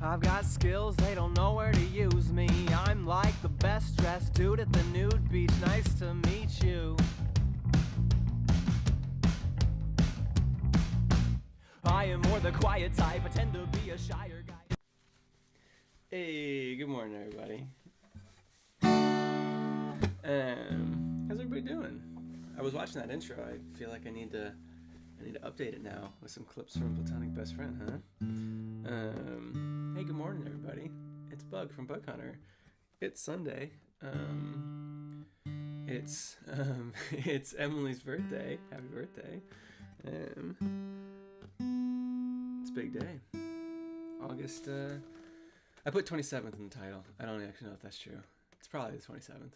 I've got skills, they don't know where to use me. I'm like the best dressed dude at the nude beach. Nice to meet you. I am more the quiet type, I tend to be a shyer guy. Hey, good morning, everybody. How's everybody doing? I was watching that intro. I feel like I need to update it now with some clips from Platonic Best Friend, huh? Hey, good morning, everybody. It's Bug from Bug Hunter. It's Sunday. It's Emily's birthday. Happy birthday. It's a big day. August. I put 27th in the title. I don't actually know if that's true. It's probably the 27th.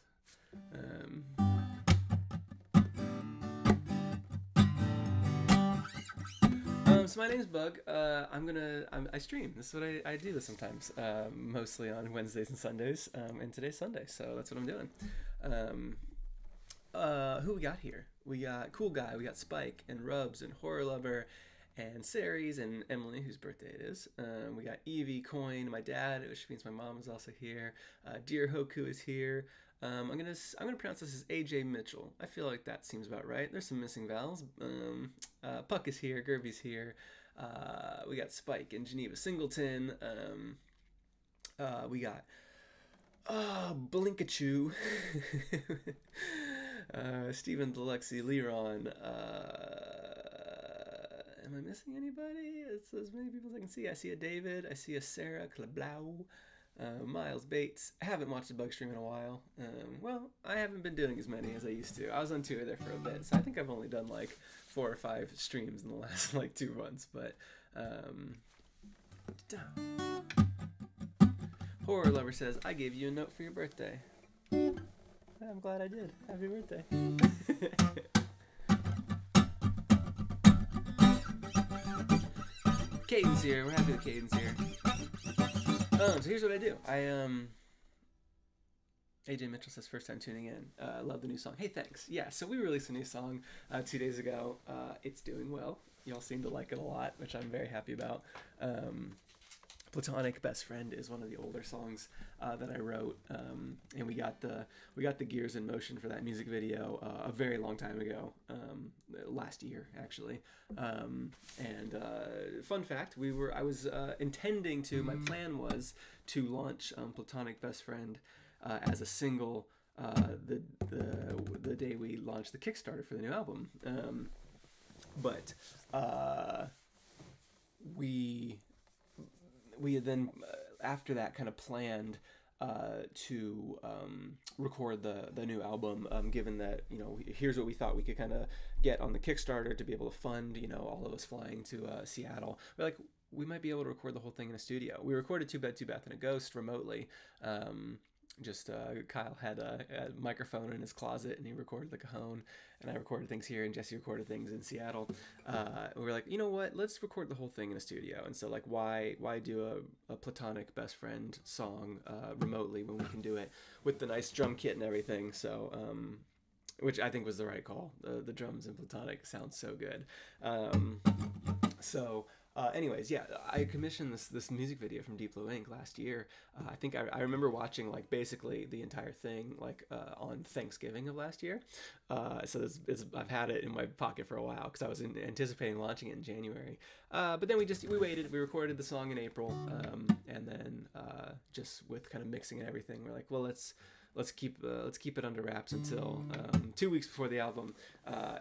So my name's Bug. I stream. This is what I do this sometimes. Mostly on Wednesdays and Sundays. And today's Sunday, so that's what I'm doing. Who we got here? We got Cool Guy. We got Spike and Rubs and Horror Lover and Ceres and Emily, whose birthday it is. We got Evie, Coin, my dad, which means my mom is also here. Dear Hoku is here. I'm gonna pronounce this as AJ Mitchell. I feel like that seems about right. There's some missing vowels. Puck is here. Gerby's here. We got Spike and Geneva Singleton. We got Blinkachoo. Stephen Deluxy, Leron. Am I missing anybody? It's as many people as I can see. I see a David. I see a Sarah Kleblau. Miles Bates. I haven't watched a Bug stream in a while. Well, I haven't been doing as many as I used to. I was on tour there for a bit, so I think I've only done like 4 or 5 streams in the last like 2 months. But Horror Lover says, I gave you a note for your birthday. I'm glad I did. Happy birthday. Caden's here. We're happy that Caden's here. So here's what I do. AJ Mitchell says, first time tuning in. Love the new song. Hey, thanks. Yeah, so we released a new song 2 days ago. It's doing well. Y'all seem to like it a lot, which I'm very happy about. Platonic Best Friend is one of the older songs that I wrote, and we got the gears in motion for that music video a very long time ago, last year actually. And fun fact, I was intending to. My plan was to launch Platonic Best Friend as a single the day we launched the Kickstarter for the new album, but we had then after that kind of planned to record the new album, given that, you know, here's what we thought we could kind of get on the Kickstarter to be able to fund, you know, all of us flying to Seattle. We're like, we might be able to record the whole thing in a studio. We recorded Two Bed, Two Bath, and a Ghost remotely. Kyle had a microphone in his closet, and he recorded the cajon, and I recorded things here, and Jesse recorded things in Seattle. We were like, you know what, let's record the whole thing in a studio. And so, like, why do a Platonic Best Friend song remotely when we can do it with the nice drum kit and everything? So which I think was the right call. The drums in Platonic sound so good. Anyways, yeah, I commissioned this music video from Deep Blue Inc. last year. I think I remember watching like basically the entire thing like on Thanksgiving of last year. So I've had it in my pocket for a while because I was anticipating launching it in January. But then we waited. We recorded the song in April, and then just with kind of mixing and everything, we're like, well, let's keep it under wraps until 2 weeks before the album,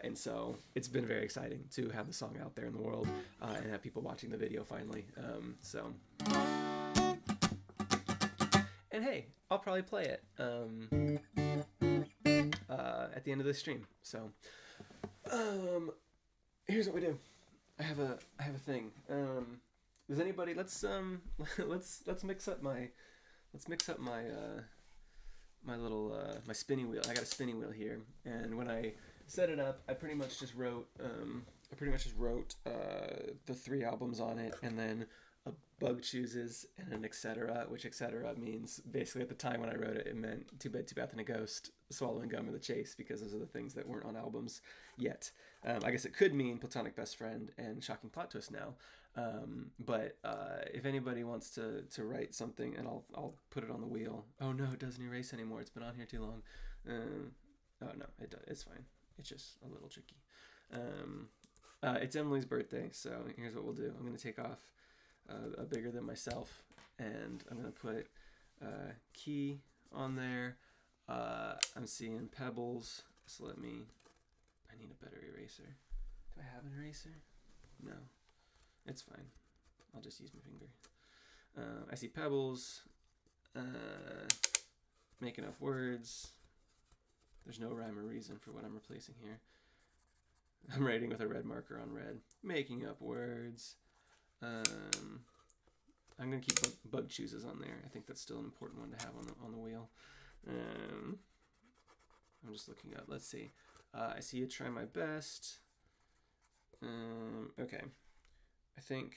and so it's been very exciting to have the song out there in the world and have people watching the video finally. And hey, I'll probably play it at the end of this stream. So here's what we do. I have a thing. Does anybody? Let's mix up my my little my spinning wheel. I got a spinning wheel here, and when I set it up, I pretty much just wrote the 3 albums on it, and then a Bug Chooses and an etc., which etc. means basically at the time when I wrote it, it meant Two Bed, Two Bath, and a Ghost, Swallowing Gum, or The Chase, because those are the things that weren't on albums yet. I guess it could mean Platonic Best Friend and Shocking Plot Twist now. But if anybody wants to write something, and I'll put it on the wheel. Oh no, it doesn't erase anymore. It's been on here too long. Oh no, it's fine. It's just a little tricky. It's Emily's birthday, so here's what we'll do. I'm gonna take off a bigger than myself, and I'm gonna put key on there. I'm seeing pebbles. So I need a better eraser. Do I have an eraser? No. It's fine. I'll just use my finger. I see pebbles. Making up words. There's no rhyme or reason for what I'm replacing here. I'm writing with a red marker on red. Making up words. I'm gonna keep bug chooses on there. I think that's still an important one to have on the wheel. I'm just looking up. Let's see. I see you try my best. Okay. I think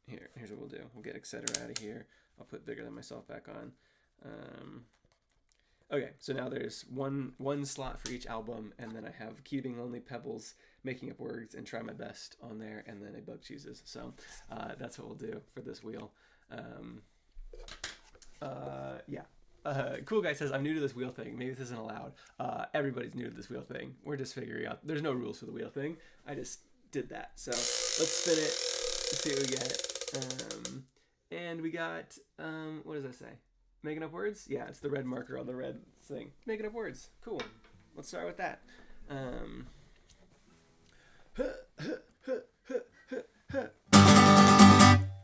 here's what we'll do. We'll get etc. out of here. I'll put bigger than myself back on. Okay, so now there's one slot for each album, and then I have Keeping Lonely Pebbles, Making Up Words, and Try My Best on there, and then a bug chooses. So that's what we'll do for this wheel. Yeah. Cool Guy says, I'm new to this wheel thing. Maybe this isn't allowed. Everybody's new to this wheel thing. We're just figuring out. There's no rules for the wheel thing. I just did that. So let's spin it. Let's see what we get. And we got, what does that say? Making up words? Yeah, it's the red marker on the red thing. Making up words. Cool. Let's start with that.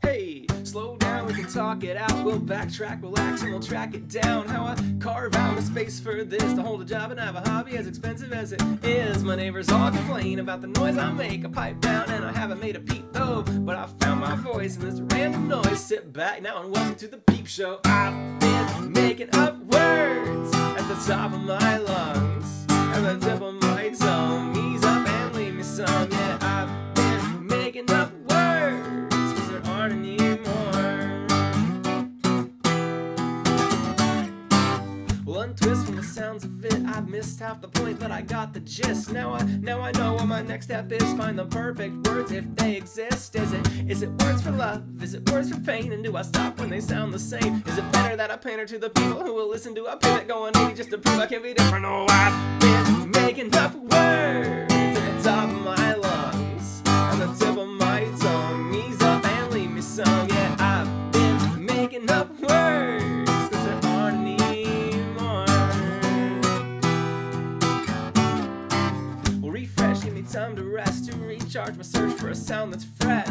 Hey, slow down, we can talk it out. We'll backtrack, relax, and we'll track it down. How I carve out a space for this to hold a job and have a hobby as expensive as it is. My neighbors all complain about the noise I make. I pipe down and I haven't made a peep though, but I found my voice in this random noise. Sit back now and welcome to the Peep Show. I've been making up words at the top of my lungs, at the tip of my tongue. Ease up and leave me some. Yeah, I've been making up words, 'cause there aren't any more. One twist from the sounds of it, I've missed half the point, but I got the gist. Now I know what my next step is. Find the perfect words if they exist. Is it words for love? Is it words for pain? And do I stop when they sound the same? Is it better that I pander to the people who will listen to a pivot going 80 just to prove I can be different? Oh, I've been making up words at the top of my lungs, at the tip of my tongue. Ease up and leave me some. Yeah, I've been making up words, 'cause there aren't any more. Well, refresh, give me time to rest, to recharge my search for a sound that's fresh.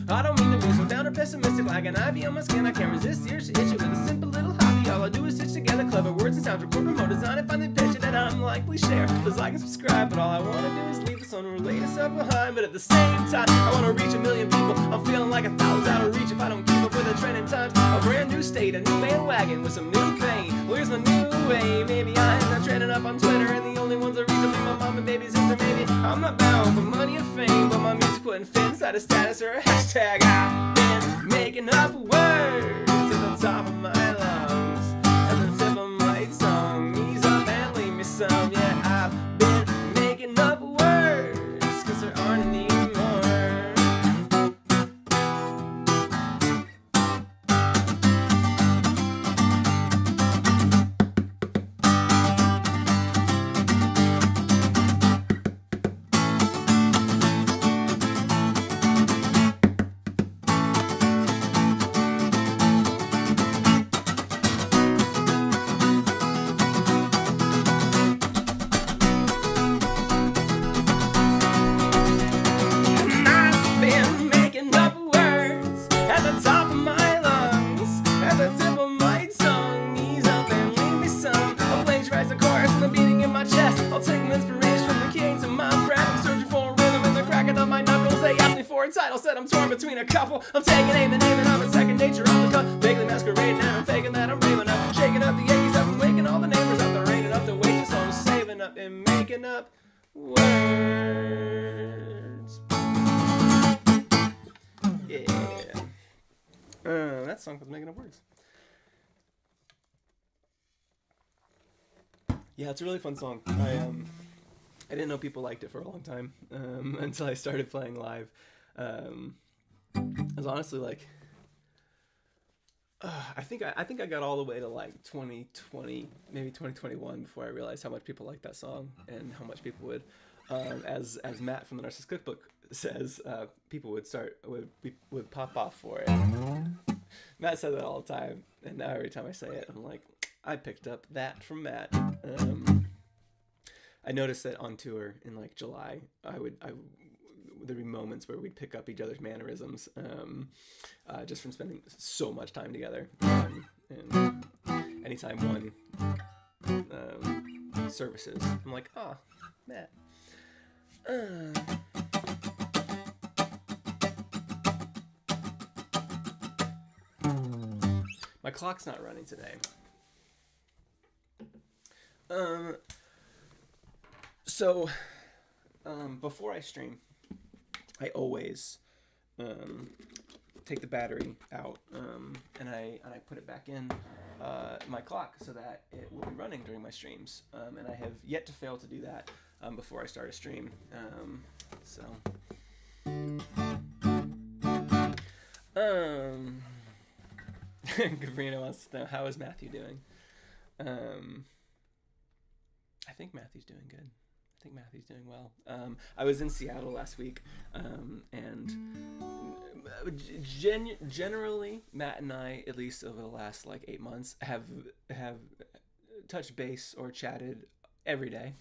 I don't mean to be so down or pessimistic, like an ivy on my skin. I can't resist the urge to itch it with a simple little hobby. All I do is stitch together clever words and sounds, record, promote, design, and finally pitch it, and I'm likely share. Please like and subscribe, but all I want to do is leave this unrelated stuff behind. But at the same time, I want to reach 1 million people. I'm feeling like 1,000 out of reach if I don't keep up with the trending times. A brand new state, a new bandwagon with some new pain. Well, here's my new way. Maybe I'm not trending up on Twitter, and the only ones that reach are my mom and baby's sister. Maybe I'm not bound for money or fame, but my music wouldn't fit inside a status or a hashtag. I've been making up words at the top of my lungs, at the tip of my tongue. Ease up and leave me some. Yeah, I've been making up words, 'cause there aren't any more. Title said I'm torn between a couple. I'm taking aim and aiming up at second nature on the cut. Vaguely masquerading and I'm faking that I'm raving up. Shaking up the Yankees up and waking all the neighbors up. There ain't enough to wait, so I'm saving up and making up words. Yeah. That song was making up words. Yeah, it's a really fun song. I didn't know people liked it for a long time until I started playing live. was honestly like, I think I got all the way to like 2020, maybe 2021 before I realized how much people liked that song and how much people would, as Matt from the Narcissist Cookbook says, people would pop off for it. Matt said that all the time, and now every time I say it, I'm like, I picked up that from Matt. I noticed that on tour in like July, there'd be moments where we'd pick up each other's mannerisms, just from spending so much time together. And anytime one services, I'm like, oh, Matt. My clock's not running today. So before I stream, I always take the battery out and I put it back in my clock so that it will be running during my streams. And I have yet to fail to do that before I start a stream. Gabrina wants to know, how is Matthew doing? I think Matthew's doing good. I think Matthew's doing well. I was in Seattle last week, and generally, Matt and I, at least over the last like 8 months, have touched base or chatted every day,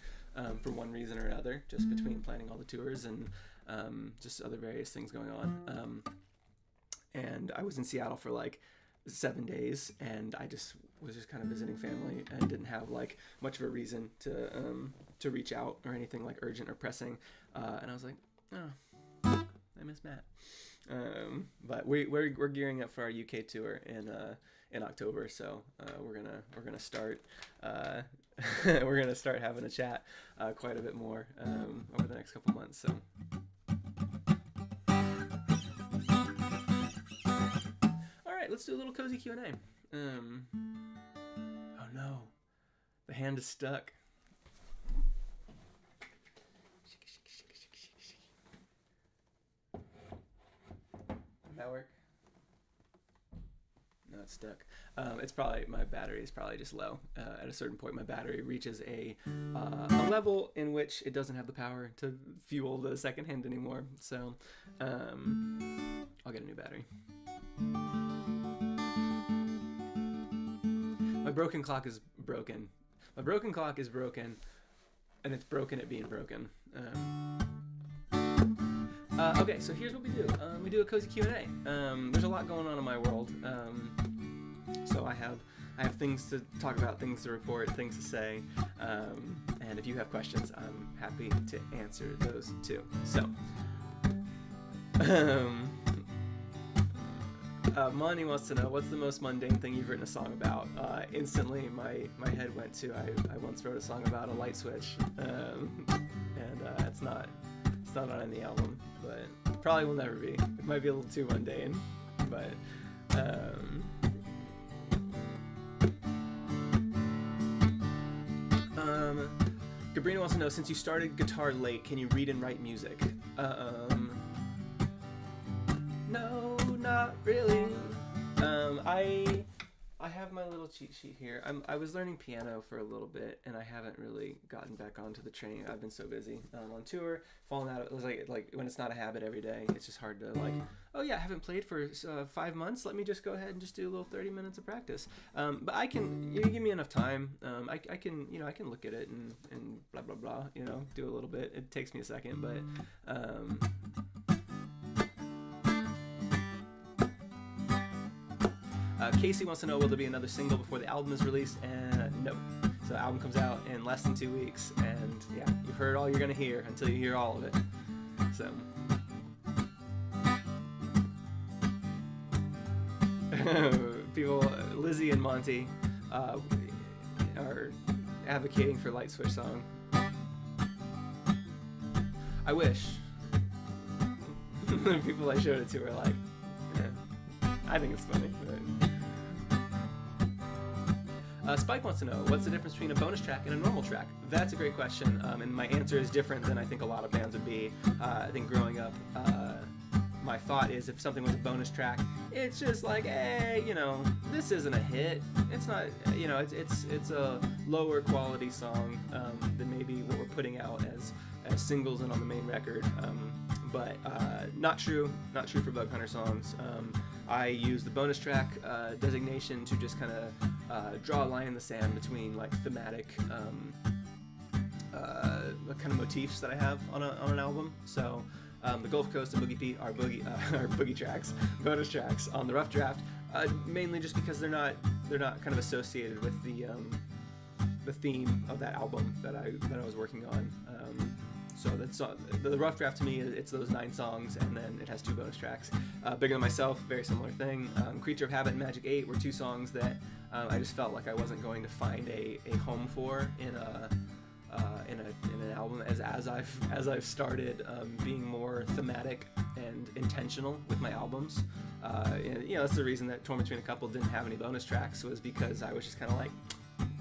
for one reason or another, just between planning all the tours and just other various things going on. And I was in Seattle for like 7 days, and I was just kind of visiting family and didn't have like much of a reason to reach out or anything like urgent or pressing, and I was like, oh, I miss Matt. But we're gearing up for our UK tour in October, so we're gonna start we're gonna start having a chat quite a bit more over the next couple months. So. Let's do a little cozy Q&A. Oh no, the hand is stuck. Did that work? No, it's stuck. It's probably, my battery is probably just low. At a certain point, my battery reaches a level in which it doesn't have the power to fuel the second hand anymore. So I'll get a new battery. My broken clock is broken. My broken clock is broken, and it's broken at being broken. Okay, so here's what we do. We do a cozy Q&A. There's a lot going on in my world. So I have things to talk about, things to report, things to say. And if you have questions, I'm happy to answer those too. So, Monty wants to know, what's the most mundane thing you've written a song about? Instantly, my head went to, I once wrote a song about a light switch, and it's not on any album, but probably will never be. It might be a little too mundane, but Gabrina wants to know, since you started guitar late, can you read and write music? No, not really. I have my little cheat sheet here. I was learning piano for a little bit, and I haven't really gotten back onto the train. I've been so busy on tour, falling out. It was like when it's not a habit every day, it's just hard to like, oh yeah, I haven't played for 5 months. Let me just go ahead and just do a little 30 minutes of practice. But I can, you give me enough time. I can, I can look at it and blah blah blah. Do a little bit. It takes me a second, but. Casey wants to know, will there be another single before the album is released? And no. So the album comes out in less than 2 weeks, and yeah, you've heard all you're gonna hear until you hear all of it. So people, Lizzie and Monty, are advocating for Light Switch song. I wish. The people I showed it to were like, I think it's funny. But... Spike wants to know, what's the difference between a bonus track and a normal track? That's a great question, and my answer is different than I think a lot of bands would be. I think growing up, my thought is if something was a bonus track, it's just like, hey, this isn't a hit. It's not, it's a lower quality song than maybe what we're putting out as singles and on the main record. But not true for Bug Hunter songs. I use the bonus track designation to just kind of draw a line in the sand between like thematic kind of motifs that I have on an album. So the Gulf Coast and Boogie Pete are boogie tracks, bonus tracks on the rough draft, mainly just because they're not kind of associated with the theme of that album that I was working on. So that's the rough draft to me. It's those 9 songs, and then it has 2 bonus tracks. Bigger Than Myself, very similar thing. Creature of Habit and Magic 8 were 2 songs that I just felt like I wasn't going to find a home for in an album as I've started being more thematic and intentional with my albums. And that's the reason that Torn Between a Couple didn't have any bonus tracks, was because I was just kind of like,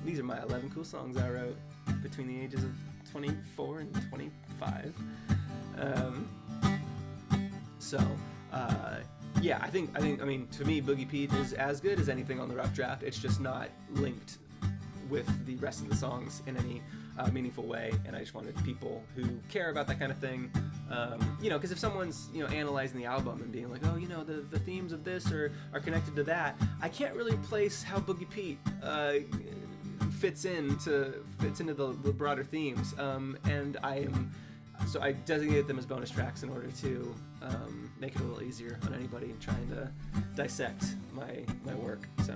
these are my 11 cool songs I wrote between the ages of 24 and 25. Yeah, I think I mean, to me, Boogie Pete is as good as anything on the rough draft. It's just not linked with the rest of the songs in any meaningful way, and I just wanted people who care about that kind of thing, because if someone's analyzing the album and being like, oh, the themes of this are connected to that, I can't really place how Boogie Pete fits into the broader themes, and so I designated them as bonus tracks in order to make it a little easier on anybody trying to dissect my work. So.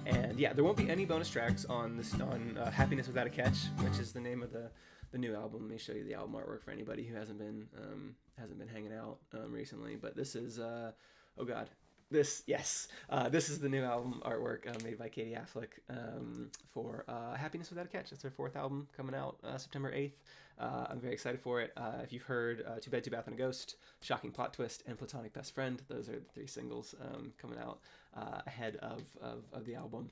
And yeah, there won't be any bonus tracks on Happiness Without a Catch, which is the name of the new album. Let me show you the album artwork for anybody who hasn't been hanging out recently. But this is this is the new album artwork made by Katie Affleck for Happiness Without a Catch. It's her 4th album coming out September 8th. I'm very excited for it. If you've heard Too Bad, Too Bath and a Ghost, Shocking Plot Twist, and Platonic Best Friend, those are the 3 singles coming out ahead of the album.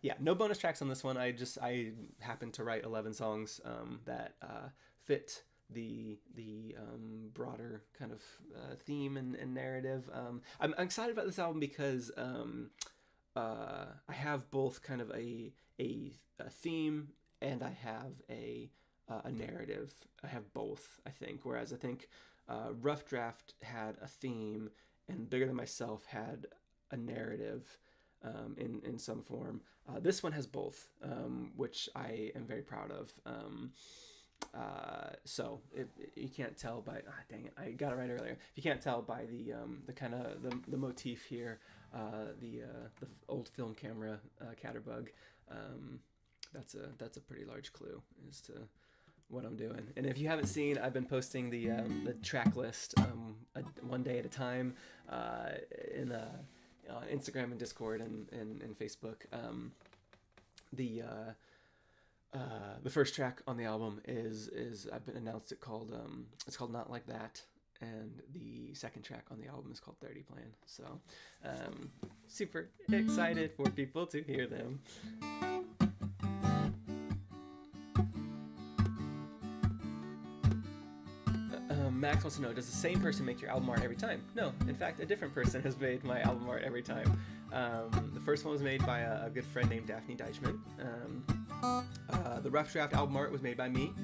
Yeah, no bonus tracks on this one. I happened to write 11 songs that fit the broader kind of theme and narrative. I'm excited about this album because I have both kind of a theme and I have a narrative. I have both, I think. Whereas I think Rough Draft had a theme and Bigger Than Myself had a narrative in some form. This one has both, which I am very proud of. So if you can't tell by dang it, I got it right earlier. If you can't tell by the kind of the motif here, the old film camera catterbug, that's a pretty large clue as to what I'm doing. And if you haven't seen, I've been posting the track list one day at a time in Instagram and Discord and Facebook. The first track on the album is I've been announced it's called Not Like That, and the second track on the album is called 30 Plan. So super excited for people to hear them. Max wants to know, does the same person make your album art every time? No, in fact, a different person has made my album art every time. The first one was made by a good friend named Daphne Deichman. The Rough Draft album art was made by me.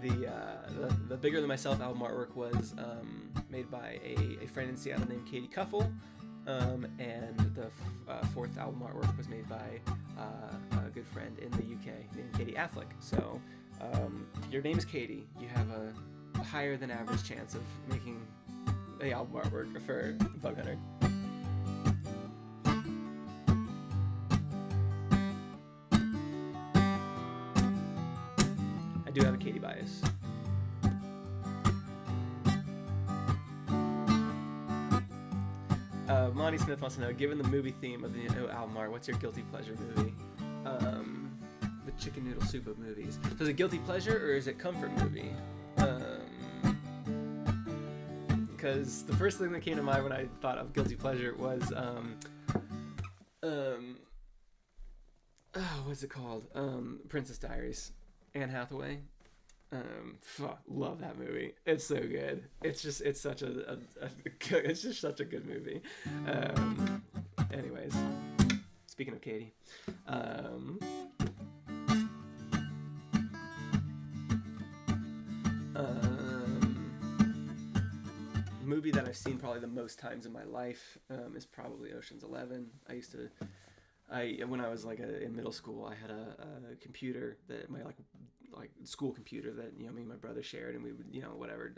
The Bigger Than Myself album artwork was made by a friend in Seattle named Katie Kuffel. And the 4th album artwork was made by a good friend in the UK named Katie Affleck. So if your name is Katie, you have a higher than average chance of making the album artwork for Bug Hunter. I do have a Katie bias. Monty Smith wants to know, given the movie theme of the new album art, what's your guilty pleasure movie? The chicken noodle soup of movies. So is it guilty pleasure or is it comfort movie? Because the first thing that came to mind when I thought of guilty pleasure was what's it called? Princess Diaries. Anne Hathaway. Love that movie. It's so good. It's such it's just such a good movie. Anyways, speaking of Katie, movie that I've seen probably the most times in my life is probably Ocean's 11. When I was like in middle school, I had a computer that my like school computer that me and my brother shared, and we would whatever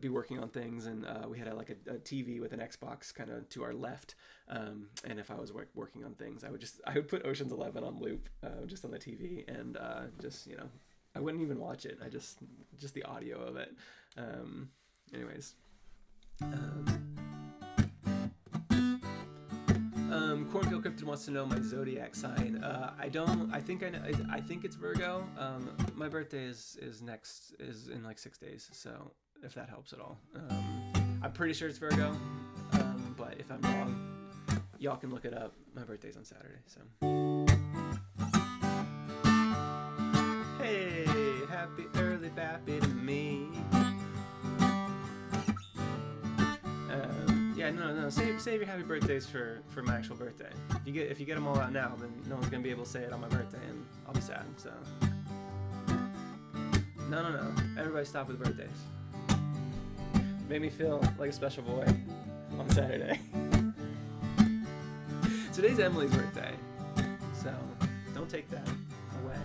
be working on things, and we had a TV with an Xbox kind of to our left, and if I was working on things, I would put Ocean's 11 on loop just on the TV, and I wouldn't even watch it. I just the audio of it. Anyways. Cornfield Cryptid wants to know my zodiac sign. I don't. I think I know. I think it's Virgo. My birthday is in like 6 days. So if that helps at all, I'm pretty sure it's Virgo. But if I'm wrong, y'all can look it up. My birthday's on Saturday. So hey, happy early bappy to me. Yeah, no. Save your happy birthdays for my actual birthday. If you get them all out now, then no one's gonna be able to say it on my birthday, and I'll be sad. So no. Everybody stop with birthdays. Made me feel like a special boy on Saturday. Today's Emily's birthday, so don't take that away.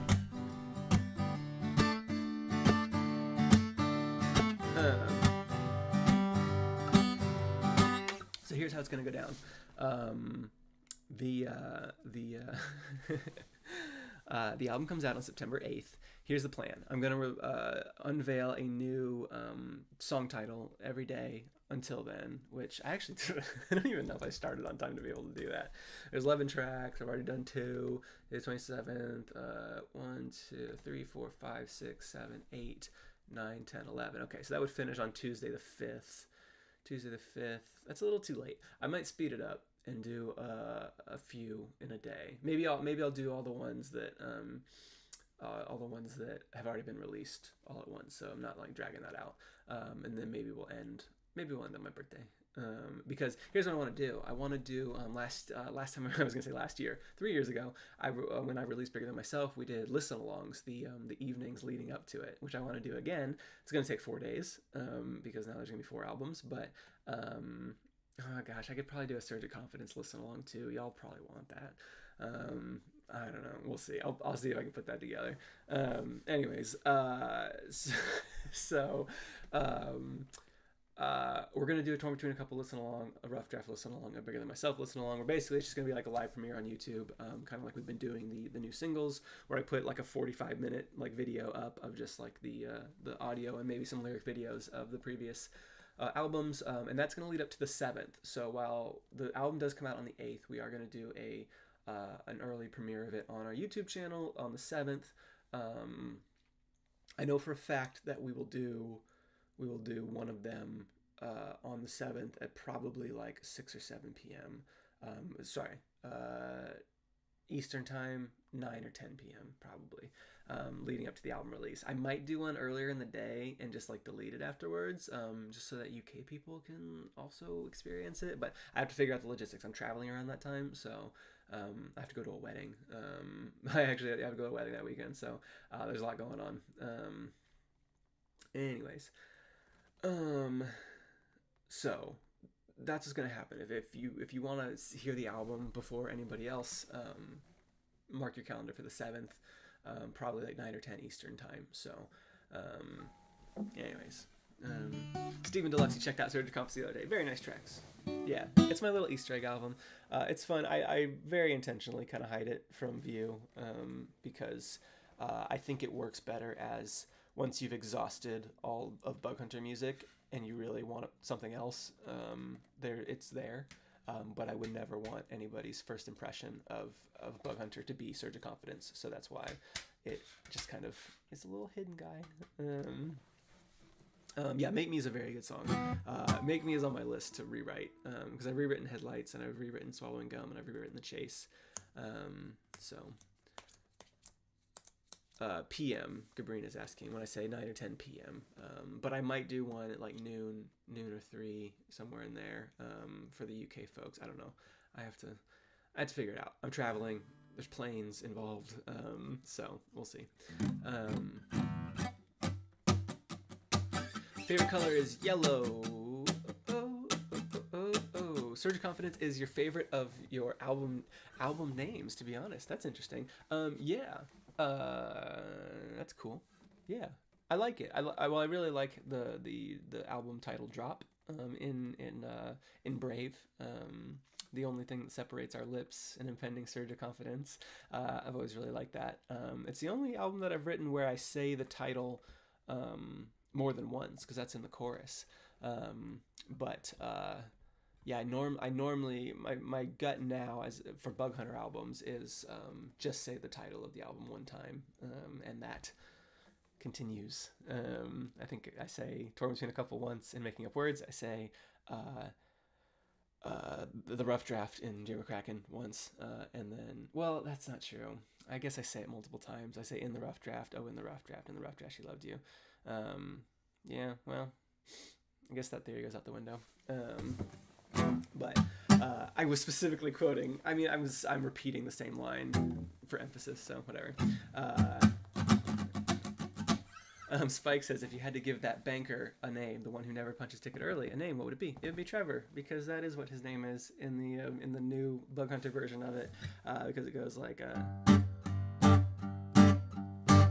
So here's how it's gonna go down. The album comes out on September 8th. Here's the plan. I'm gonna unveil a new song title every day until then, which I actually I don't even know if I started on time to be able to do that. There's 11 tracks. I've already done 2. The 27th. 1, 2, 3, 4, 5, 6, 7, 8, 9, 10, 11. Okay, so that would finish on Tuesday the 5th. Tuesday the 5th. That's a little too late. I might speed it up and do a few in a day. Maybe I'll do all the ones that have already been released all at once. So I'm not like dragging that out. And then maybe we'll end on my birthday. Because here's what I want to do. I want to do last time I was gonna say last year, 3 years ago. When I released Bigger Than Myself, we did listen-alongs, the evenings leading up to it, which I want to do again. It's gonna take 4 days because now there's gonna be 4 albums. But oh gosh, I could probably do a Surge of Confidence listen-along too. Y'all probably want that. I don't know. We'll see. I'll see if I can put that together. Anyways, we're going to do a torn between a couple listen-along, a rough draft listen-along, a Bigger Than Myself listen-along, where basically it's just going to be like a live premiere on YouTube, kind of like we've been doing the new singles, where I put like a 45-minute like video up of just like the audio and maybe some lyric videos of the previous albums, and that's going to lead up to the 7th. So while the album does come out on the 8th, we are going to do an early premiere of it on our YouTube channel on the 7th. I know for a fact that we will do one of them on the 7th at probably like 6 or 7 p.m. Eastern time, 9 or 10 p.m. probably, leading up to the album release. I might do one earlier in the day and just like delete it afterwards, just so that UK people can also experience it. But I have to figure out the logistics. I'm traveling around that time, so I have to go to a wedding. I have to go to a wedding that weekend, so there's a lot going on. Anyways. So that's what's gonna happen. If you want to hear the album before anybody else, mark your calendar for the 7th, probably like 9 or 10 Eastern time. So, anyways, Stephen Deluxe, checked out Surge of Confidence the other day. Very nice tracks. Yeah, it's my little Easter egg album. It's fun. I very intentionally kind of hide it from view, because I think it works better as once you've exhausted all of Bug Hunter music and you really want something else, it's there. But I would never want anybody's first impression of Bug Hunter to be Surge of Confidence. So that's why it just kind of is a little hidden guy. Yeah, Make Me is a very good song. Make Me is on my list to rewrite, because I've rewritten Headlights, and I've rewritten Swallowing Gum, and I've rewritten The Chase. So PM, Gabrina's asking, when I say 9 or 10 p.m. But I might do one at like noon or 3, somewhere in there, for the UK folks. I don't know. I have to figure it out. I'm traveling. There's planes involved. So we'll see. Favorite color is yellow. Surge of Confidence is your favorite of your album names, to be honest. That's interesting. Yeah. That's cool. Yeah, I like it. I really like the album title drop. In Brave. The only thing that separates our lips, an impending surge of confidence. I've always really liked that. It's the only album that I've written where I say the title more than once, because that's in the chorus. Yeah, I normally my gut now as for Bug Hunter albums is just say the title of the album one time, and that continues. I think I say Torn Between a Couple once in Making Up Words. I say the rough draft in Jim McCracken once, and then, well, that's not true. I guess I say it multiple times. I say in the rough draft, oh, in the rough draft, in the rough draft, she loved you. Yeah, well, I guess that theory goes out the window. But I was specifically quoting, I'm repeating the same line for emphasis, so whatever. Spike says, if you had to give that banker a name, the one who never punches ticket early, a name, what would it be? It would be Trevor, because that is what his name is in the new Bug Hunter version of it, because it goes like,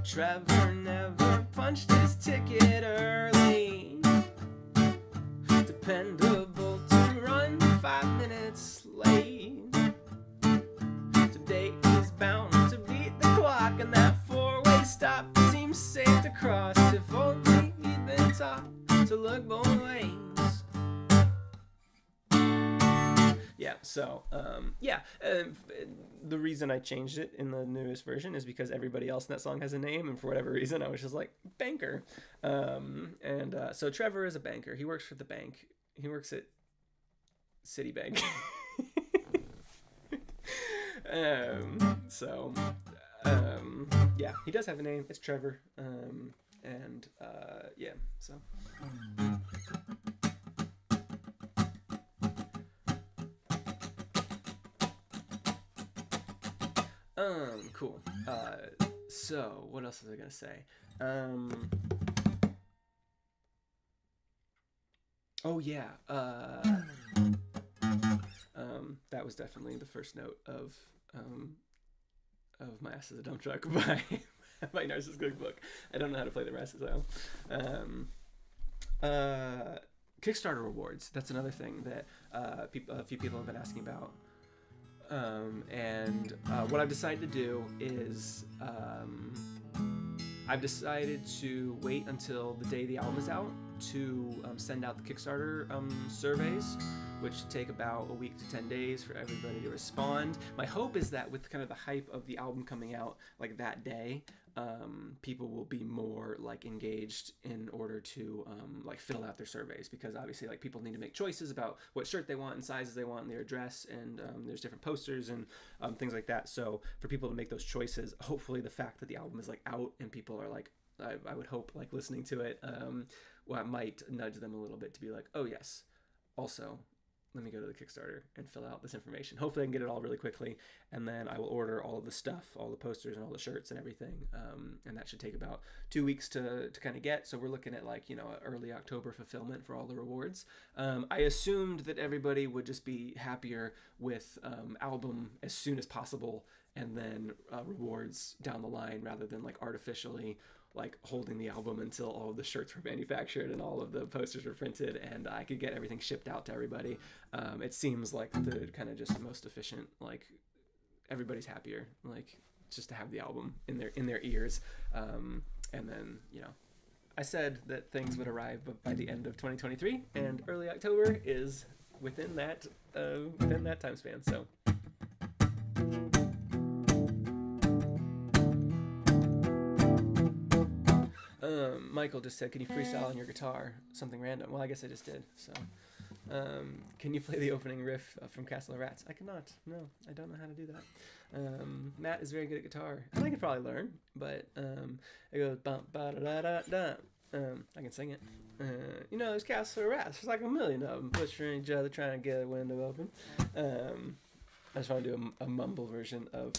Trevor never punched his ticket early, dependable to run 5 minutes late. Today he's bound to beat the clock, and that 4-way stop seems safe to cross. If only he'd been taught to look both ways. Yeah, so, the reason I changed it in the newest version is because everybody else in that song has a name, and for whatever reason, I was just like, banker. So Trevor is a banker. He works for the bank. He works at Citibank. Yeah, he does have a name. It's Trevor. Yeah, so. Cool. So what else was I gonna say? Oh yeah. That was definitely the first note of My Ass is a Dump Truck by Narcissist Cookbook. I don't know how to play the rest though. Kickstarter rewards. That's another thing that a few people have been asking about. What I've decided to do is I've decided to wait until the day the album is out to send out the Kickstarter surveys, which take about a week to 10 days for everybody to respond. My hope is that with kind of the hype of the album coming out like that day, people will be more like engaged in order to like fill out their surveys, because obviously like people need to make choices about what shirt they want and sizes they want and their address, and there's different posters and things like that. So for people to make those choices, hopefully the fact that the album is like out and people are like, I would hope like listening to it, well, it might nudge them a little bit to be like, oh yes, also let me go to the Kickstarter and fill out this information. Hopefully I can get it all really quickly, and then I will order all of the stuff, all the posters and all the shirts and everything, and that should take about 2 weeks to kind of get. So we're looking at like, early October fulfillment for all the rewards. I assumed that everybody would just be happier with album as soon as possible, and then rewards down the line, rather than like artificially like holding the album until all of the shirts were manufactured and all of the posters were printed and I could get everything shipped out to everybody. It seems like the kind of just most efficient, like everybody's happier, like just to have the album in their ears. And then, I said that things would arrive by the end of 2023, and early October is within that time span. So. Michael just said, can you freestyle on your guitar? Something random. Well, I guess I just did. So, Can you play the opening riff from Castle of Rats? I cannot. No, I don't know how to do that. Matt is very good at guitar, and I could probably learn, but it goes bum ba da da da da. I can sing it. There's Castle of Rats. There's like a million of them butchering each other, trying to get a window open. I just want to do a mumble version of.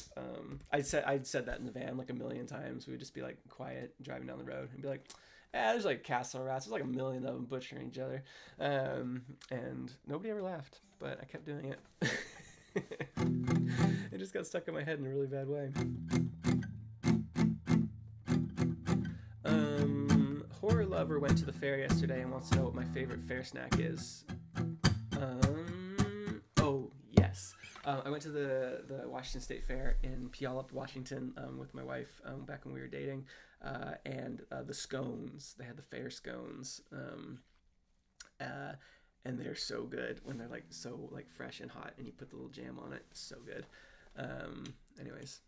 I'd said that in the van like a million times. We would just be like quiet driving down the road and be like, there's like Castle of Rats. There's like a million of them butchering each other, and nobody ever laughed, but I kept doing it. It just got stuck in my head in a really bad way. Horror Lover went to the fair yesterday and wants to know what my favorite fair snack is. Oh, yes. I went to the Washington State Fair in Puyallup, Washington, with my wife back when we were dating, and the scones. They had the fair scones, and they're so good when they're like so like fresh and hot, and you put the little jam on it. It's so good. Anyways.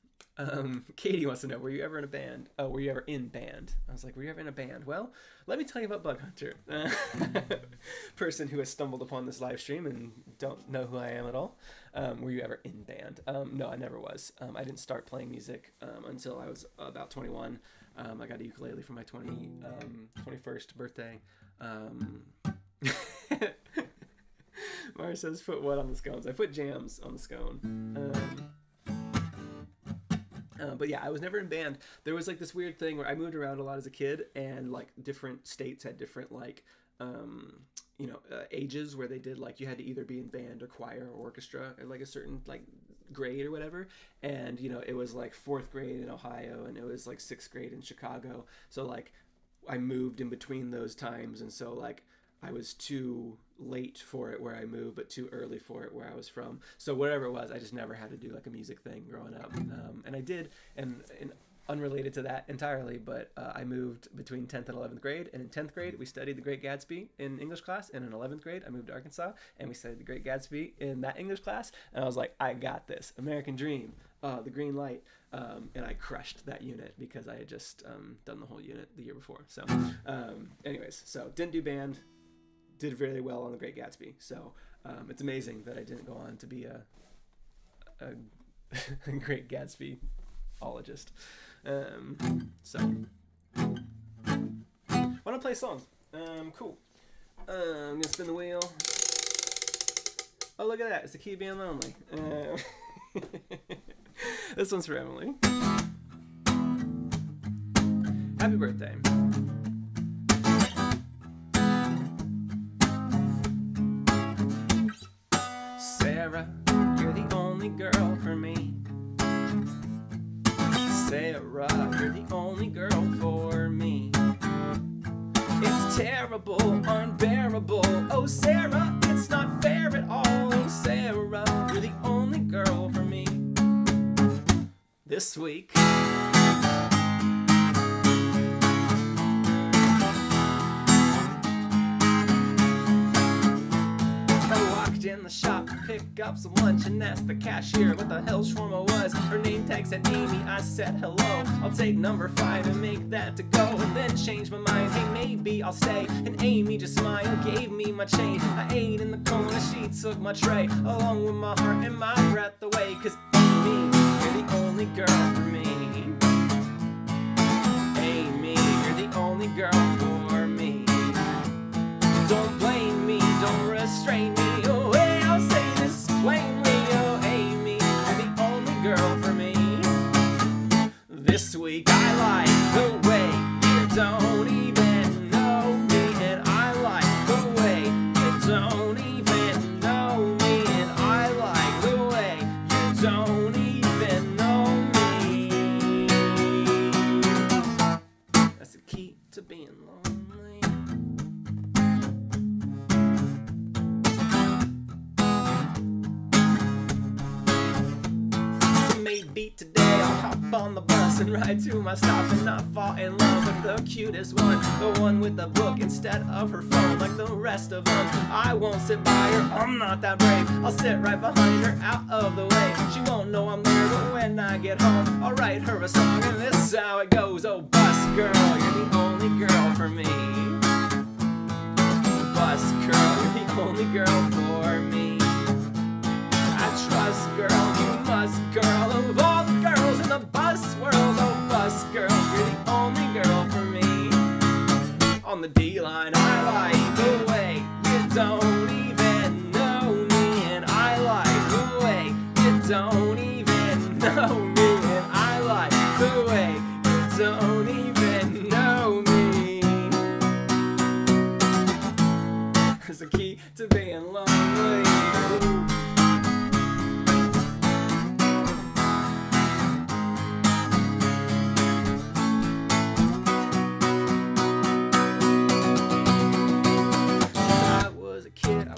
Katie wants to know, were you ever in a band? Oh, were you ever in band? I was like, were you ever in a band? Well, let me tell you about Bug Hunter. Person who has stumbled upon this live stream and don't know who I am at all. Were you ever in band? No, I never was. I didn't start playing music until I was about 21. I got a ukulele for my 21st birthday. Mara says, put what on the scones? I put jams on the scone. But yeah, I was never in band. There was like this weird thing where I moved around a lot as a kid, and like different states had different like ages where they did like you had to either be in band or choir or orchestra at like a certain like grade or whatever. And it was like 4th grade in Ohio, and it was like 6th grade in Chicago. So like I moved in between those times, and so like I was too late for it where I moved, but too early for it where I was from. So whatever it was, I just never had to do like a music thing growing up. And I did, and unrelated to that entirely, but I moved between 10th and 11th grade. And in 10th grade, we studied The Great Gatsby in English class. And in 11th grade, I moved to Arkansas, and we studied The Great Gatsby in that English class. And I was like, I got this. American Dream, The Green Light. And I crushed that unit because I had just done the whole unit the year before. So anyways, so didn't do band. Did really well on The Great Gatsby. So it's amazing that I didn't go on to be a Great Gatsby-ologist. So why don't I play a song? Cool. I'm gonna spin the wheel. Oh, look at that. It's the key of being lonely. This one's for Emily. Happy birthday. Sarah, you're the only girl for me. Sarah, you're the only girl for me. It's terrible, unbearable. Oh, Sarah, it's not fair at all. Oh, Sarah, you're the only girl for me. This week, in the shop to pick up some lunch and asked the cashier what the hell shawarma was. Her name tag said Amy. I said hello, I'll take number 5 and make that to go, and then change my mind. Hey, maybe I'll stay. And Amy just smiled, gave me my change. I ate in the corner, she took my tray along with my heart and my breath away. Cause Amy, you're the only girl for me. Amy, you're the only girl for me. Don't blame me, don't restrain me. Oh, hey, I'll say this plainly. Oh, Amy, you're the only girl for me. This week I like the way you don't even know me, and I like the way you don't even know me, and I like the way you don't even know me. That's the key to being lonely. Maybe today I'll hop on the bus and ride to my stop and not fall in love with the cutest one, the one with the book instead of her phone like the rest of them. I won't sit by her, I'm not that brave. I'll sit right behind her, out of the way. She won't know I'm there, but when I get home I'll write her a song, and this is how it goes. Oh, bus girl, you're the only girl for me. Bus girl, you're the only girl for me. I trust, girl, you must, girl. Of all the girls in the bus world, oh bus girl, you're the only girl for me. On the D-line, I like the way you don't even know me, and I like the way you don't even know me, and I like the way you don't even know me. It's the key to being lonely.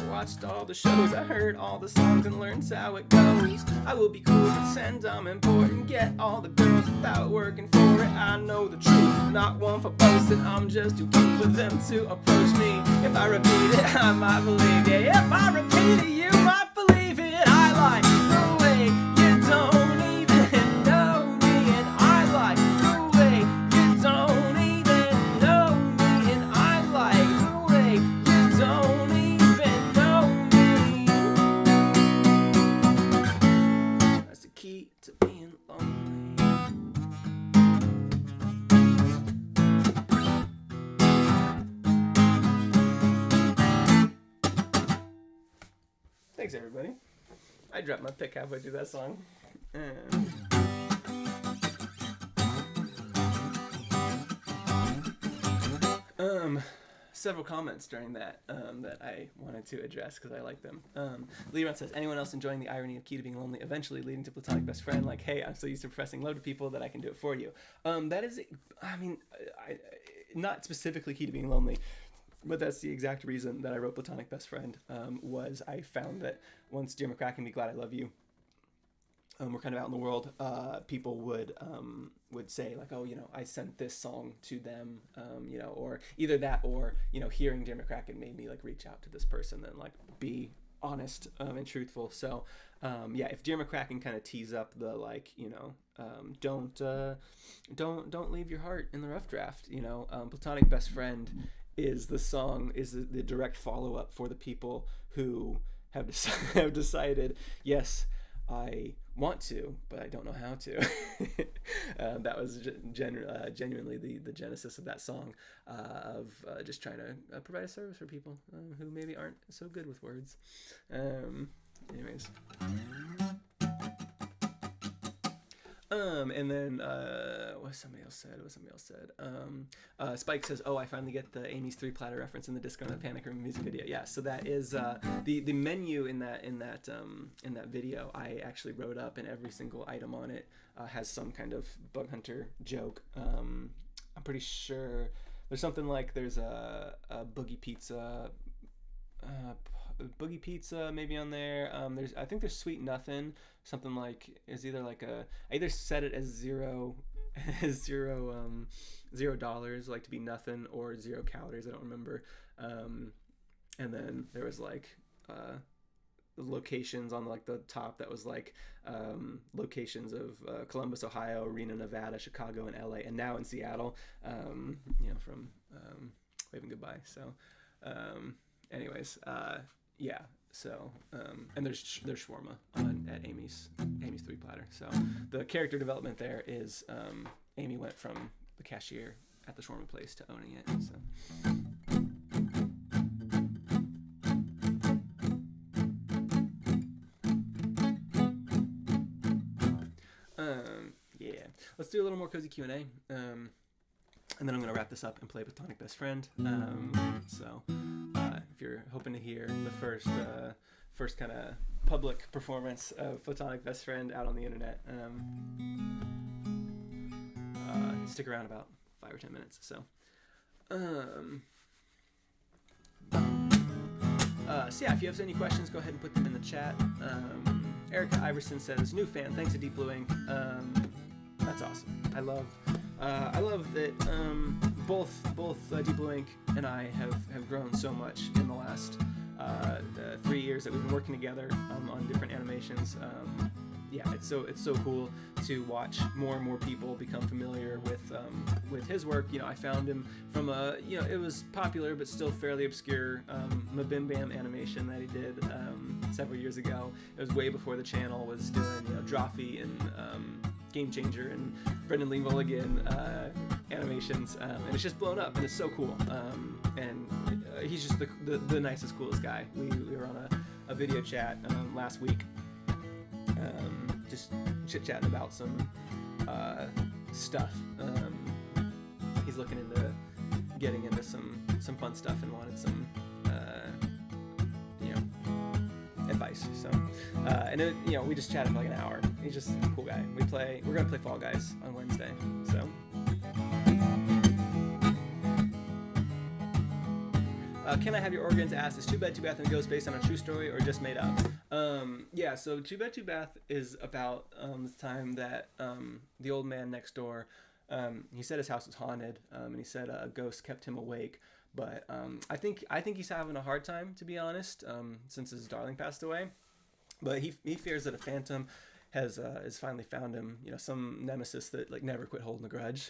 Watched all the shows, I heard all the songs and learned how it goes. I will be cool, pretend I'm important, get all the girls without working for it. I know the truth, not one for boasting, I'm just too keen for them to approach me. If I repeat it, I might believe it. If I repeat it, you might believe it. I like the way you don't even know me, and I like the way you don't even know me, and I like the way you don't. Key to being lonely. Thanks, everybody. I dropped my pick halfway through that song. Several comments during that that I wanted to address because I like them. Leron says, anyone else enjoying the irony of key to being lonely, eventually leading to platonic best friend? Like, hey, I'm so used to professing love to people that I can do it for you. That is, I mean, not specifically key to being lonely, but that's the exact reason that I wrote Platonic Best Friend, was I found that once Dear McCracken, Be Glad I Love You, we're kind of out in the world, people would say like, oh, you know, I sent this song to them, you know, or either that, or, you know, hearing Dear McCracken made me like reach out to this person and like be honest and truthful. So yeah, if Dear McCracken kind of tease up the like, you know, don't leave your heart in the rough draft, you know, Platonic Best Friend is the song, is the direct follow-up for the people who have decided, yes, I want to, but I don't know how to. That was genuinely the genesis of that song, of just trying to provide a service for people who maybe aren't so good with words. Anyways. And then what somebody else said. Spike says, "Oh, I finally get the Amy's 3 platter reference in the Disco and the Panic Room music video." Yeah, so that is the menu in that video. I actually wrote up, and every single item on it has some kind of bug hunter joke. I'm pretty sure there's something like there's a boogie pizza maybe on there. I think there's sweet nothing, something like is either like I either set it as $0 like to be nothing, or 0 calories, I don't remember. And then there was like locations on like the top that was like locations of Columbus, Ohio, Reno, Nevada, Chicago, and LA, and now in Seattle, you know, from waving goodbye. So anyways, yeah, so and there's shawarma at Amy's 3 platter. So the character development there is Amy went from the cashier at the shawarma place to owning it. So yeah, let's do a little more cozy Q&A, and then I'm gonna wrap this up and play Platonic Best Friend. So if you're hoping to hear the first kind of public performance of Platonic Best Friend out on the internet, stick around about 5 or 10 minutes. So so yeah, if you have any questions, go ahead and put them in the chat. Erica Iverson says, "New fan, thanks to Deep Blue Ink." That's awesome. I love that both Deep Blue Ink and I have grown so much in the last 3 years that we've been working together on different animations. yeah, it's so cool to watch more and more people become familiar with his work. You know, I found him from a, you know, it was popular but still fairly obscure Mabim Bam animation that he did several years ago. It was way before the channel was doing, you know, Drawfee and Game Changer and Brendan Lee Mulligan animations, and it's just blown up, and it's so cool. And he's just the nicest, coolest guy. We were on a video chat last week, just chit-chatting about some stuff. He's looking into getting into some fun stuff and wanted some you know, advice. So and it, you know, we just chatted for like an hour. He's just a cool guy. We're gonna play Fall Guys on Wednesday. So Can I Have Your Organs asked, is Too Bad, Too Bath, and a Ghost based on a true story or just made up? Yeah, so Too Bad, Too Bath is about the time that the old man next door, he said his house was haunted, and he said a ghost kept him awake. But I think he's having a hard time, to be honest, since his darling passed away. But he fears that a phantom has finally found him, you know, some nemesis that like never quit holding a grudge.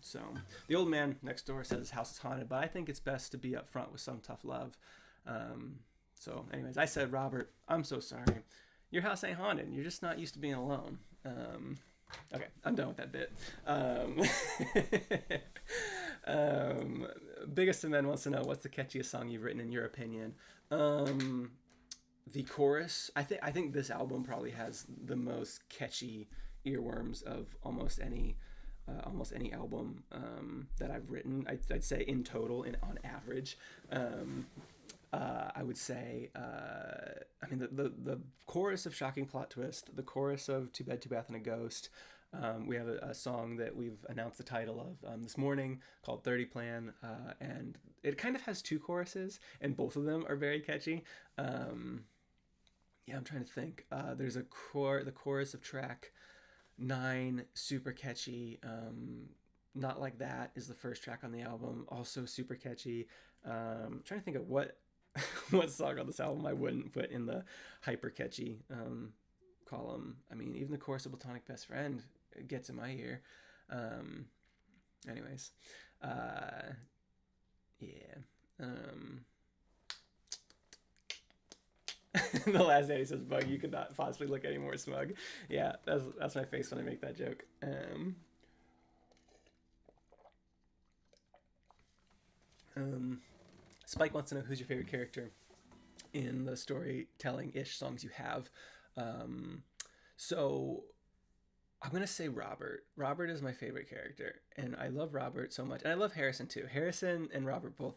So the old man next door says his house is haunted, but I think it's best to be upfront with some tough love. So anyways, I said, Robert, I'm so sorry. Your house ain't haunted. You're just not used to being alone. Okay, I'm done with that bit. Biggest of Men wants to know, what's the catchiest song you've written in your opinion? The chorus, I think this album probably has the most catchy earworms of almost any album that I've written. I'd say in total, on average. I would say, I mean, the chorus of Shocking Plot Twist, the chorus of Too Bad, Too Bath, and a Ghost. We have a song that we've announced the title of this morning called 30 Plan, and it kind of has two choruses, and both of them are very catchy. Yeah, I'm trying to think. There's the chorus of track 9, super catchy. Not Like That is the first track on the album, also super catchy. I'm trying to think of what song on this album I wouldn't put in the hyper catchy column. I mean, even the chorus of Platonic Best Friend gets in my ear. Anyways, yeah. The last day he says, "Bug, you could not possibly look any more smug." Yeah, that's my face when I make that joke. Spike wants to know, who's your favorite character in the storytelling-ish songs you have. So I'm gonna say Robert. Robert is my favorite character, and I love Robert so much, and I love Harrison too. Harrison and Robert both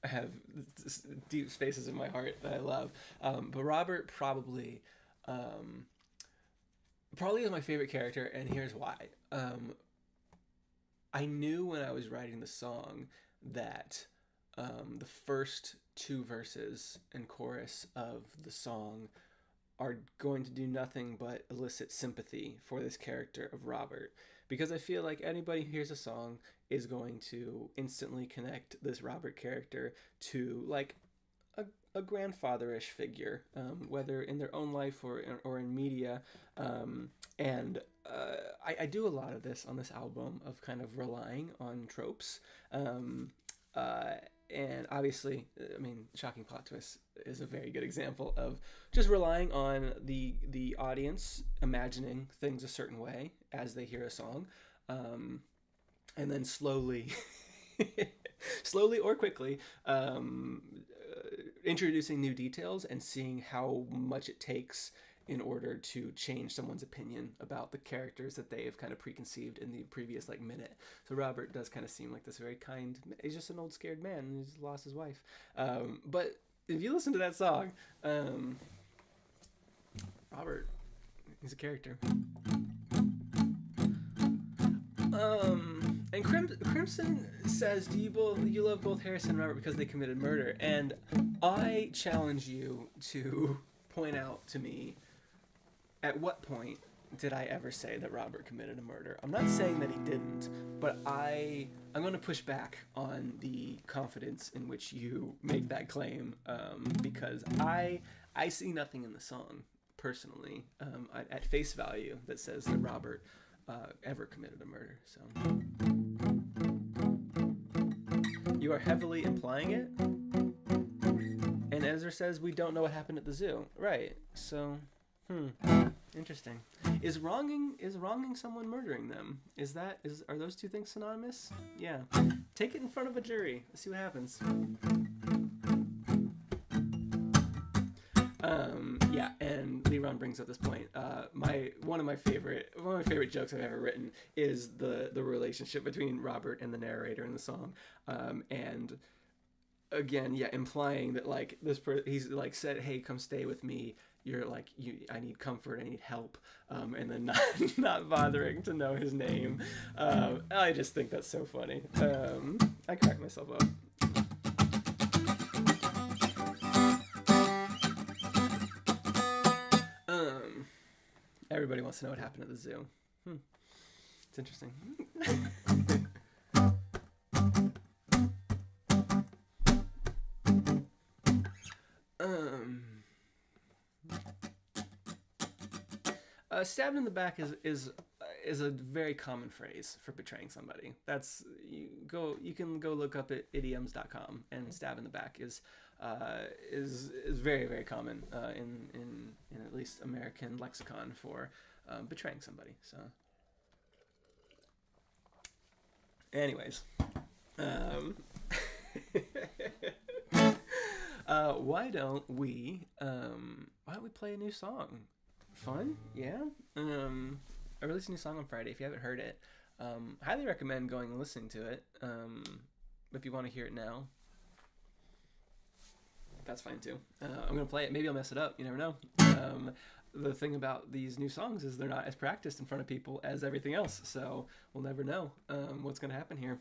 have deep spaces in my heart that I love, but Robert probably is my favorite character, and here's why. I knew when I was writing the song that the first two verses and chorus of the song are going to do nothing but elicit sympathy for this character of Robert, because I feel like anybody who hears a song is going to instantly connect this Robert character to like a grandfatherish figure, whether in their own life or in media. And I do a lot of this on this album of kind of relying on tropes. And obviously, I mean, Shocking Plot Twist is a very good example of just relying on the audience imagining things a certain way as they hear a song, and then slowly or quickly, introducing new details and seeing how much it takes in order to change someone's opinion about the characters that they have kind of preconceived in the previous like minute. So Robert does kind of seem like this very kind, he's just an old scared man who's lost his wife. But if you listen to that song, Robert, he's a character. And Crimson says, do you love both Harrison and Robert because they committed murder? And I challenge you to point out to me, at what point did I ever say that Robert committed a murder? I'm not saying that he didn't, but I'm going to push back on the confidence in which you make that claim, because I see nothing in the song personally, at face value, that says that Robert ever committed a murder. So you are heavily implying it. And Ezra says we don't know what happened at the zoo. Right. So, interesting. Is wronging someone murdering them? Are those two things synonymous? Yeah. Take it in front of a jury. Let's see what happens. Yeah, and Leron brings up this point. One of my favorite jokes I've ever written is the relationship between Robert and the narrator in the song, and again, yeah, implying that like he's like said, "Hey, come stay with me." You're like, I need comfort, I need help, and then not bothering to know his name. I just think that's so funny. I crack myself up. Everybody wants to know what happened at the zoo. It's interesting. Stabbed in the back is a very common phrase for betraying somebody. That's you can go look up at idioms.com, and stab in the back is very, very common in at least American lexicon for betraying somebody. So anyways, why don't we play a new song? Fun? Yeah. I released a new song on Friday. If you haven't heard it, highly recommend going and listening to it. If you want to hear it now, that's fine too. I'm gonna play it. Maybe I'll mess it up. You never know. The thing about these new songs is they're not as practiced in front of people as everything else, so we'll never know what's gonna happen here.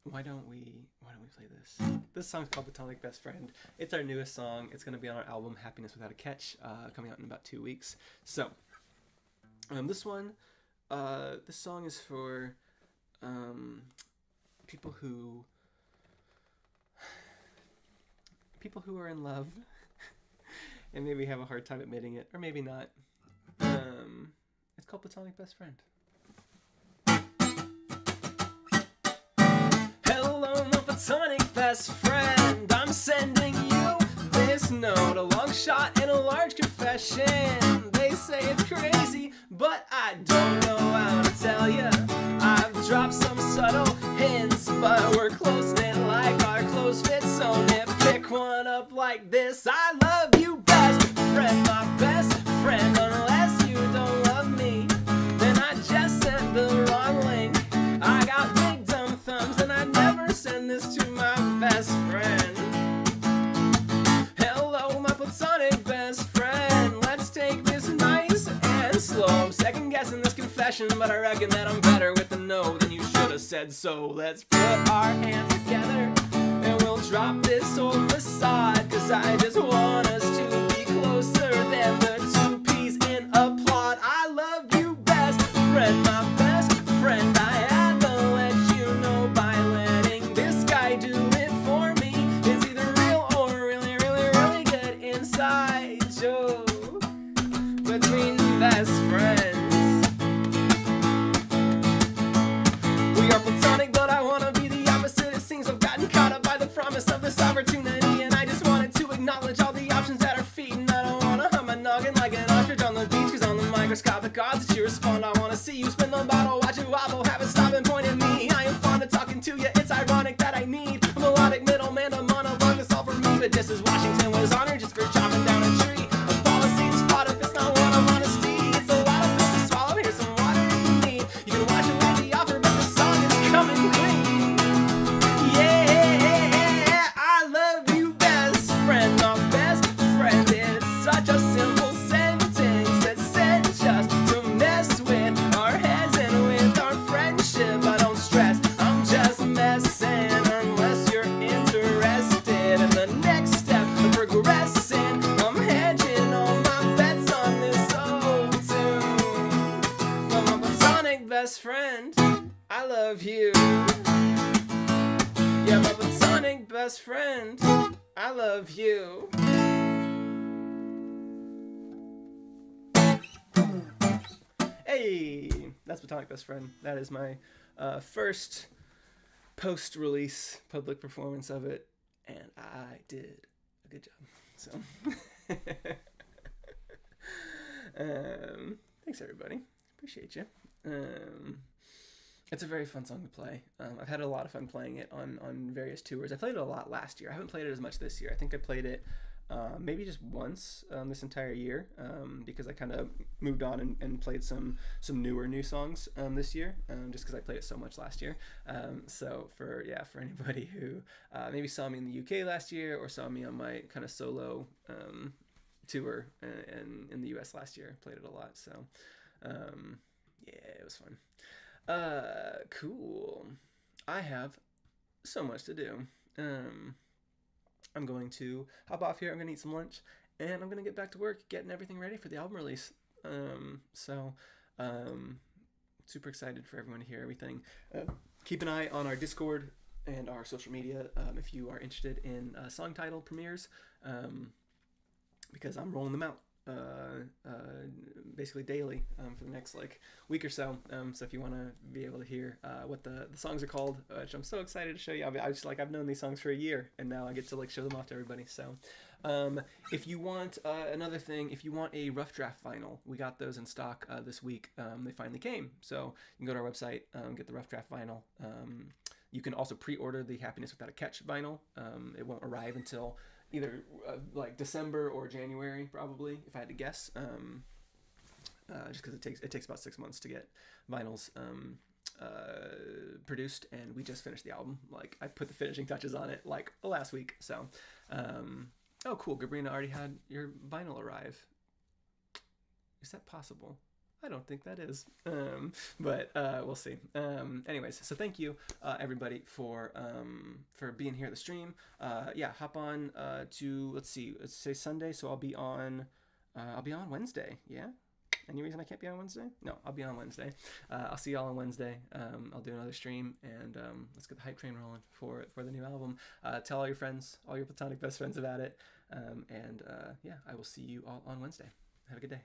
Why don't we play this? This song's called Platonic Best Friend. It's our newest song. It's going to be on our album Happiness Without a Catch, coming out in about 2 weeks. So, this song is for people who are in love and maybe have a hard time admitting it, or maybe not. It's called Platonic Best Friend. Platonic best friend, I'm sending you this note, a long shot and a large confession. They say it's crazy, but I don't know how to tell ya. I've dropped some subtle hints, but we're close-knit like our clothes fit, so pick one up like this. I love you best friend, my best friend. Unless you don't love me, then I just sent the wrong link. I got big dumb thumbs and I never send this to my best friend. Hello, my platonic best friend. Let's take this nice and slow. I'm second guessing this confession, but I reckon that I'm better with the no than you should have said so. Let's put our hands together and we'll drop this old facade, cause I just want us to be closer than the two peas in a plot. I love you best friend, my best friend. I had to let you know by letting this guy do it for me. It's either real or really, really, really good inside joke between best friends. We are platonic, but I wanna be the opposite. It seems I've gotten caught up by the promise of this opportunity, and I just wanted to acknowledge all the options at our feet. And I don't wanna hum my noggin like an ostrich on the beach, cause on the microscopic odds that you respond, I wanna see you spin the bottle, watch it wobble, have it stop and point at me. I am fond of talking to you, it's ironic that I need a melodic middleman, a monologue that's all for me. But just as Washington was honored just for chopping down a tree, a policy is fought if it's not one of honesty. It's a lot of fish to swallow, here's some water if you need. You can watch it with the offer, but the song is coming clean. Yeah, I love you best friend, my best friend. It's such a simple sentence that said just to mess with our heads and with our friendship. I don't stress, I'm just messing unless you're interested in the next step of progressing. I'm hedging all my bets on this old tune. But my platonic best friend, I love you. Yeah, my platonic best friend, I love you. Hey, that's Platonic Best Friend. That is my first post-release public performance of it, and I did a good job. So, thanks everybody. Appreciate you. It's a very fun song to play. I've had a lot of fun playing it on various tours. I played it a lot last year. I haven't played it as much this year. I think I played it maybe just once this entire year because I kind of moved on and played some new songs this year just because I played it so much last year. So for anybody who maybe saw me in the UK last year or saw me on my kind of solo tour in the US last year, played it a lot. So yeah, it was fun. Cool. I have so much to do. I'm going to hop off here. I'm going to eat some lunch, and I'm going to get back to work, getting everything ready for the album release. Super excited for everyone to hear everything. Keep an eye on our Discord and our social media if you are interested in song title premieres, because I'm rolling them out basically daily for the next week or so. So if you want to be able to hear what the songs are called, which I'm so excited to show you. I've known these songs for a year, and now I get to show them off to everybody. So if you want another thing, if you want a rough draft vinyl, we got those in stock this week. They finally came, so you can go to our website, get the rough draft vinyl. You can also pre-order the Happiness Without a Catch vinyl. It won't arrive until either December or January, probably, if I had to guess. Just because it takes about 6 months to get vinyls produced, and we just finished the album. I put the finishing touches on it last week. So, oh cool, Gabrina already had your vinyl arrive. Is that possible? I don't think that is, but we'll see. Anyways, so thank you everybody for being here at the stream. Yeah, hop on to let's say Sunday. So I'll be on Wednesday. Yeah. Any reason I can't be on Wednesday? No, I'll be on Wednesday. I'll see y'all on Wednesday. I'll do another stream, and let's get the hype train rolling for the new album. Tell all your friends, all your platonic best friends about it, and yeah, I will see you all on Wednesday. Have a good day.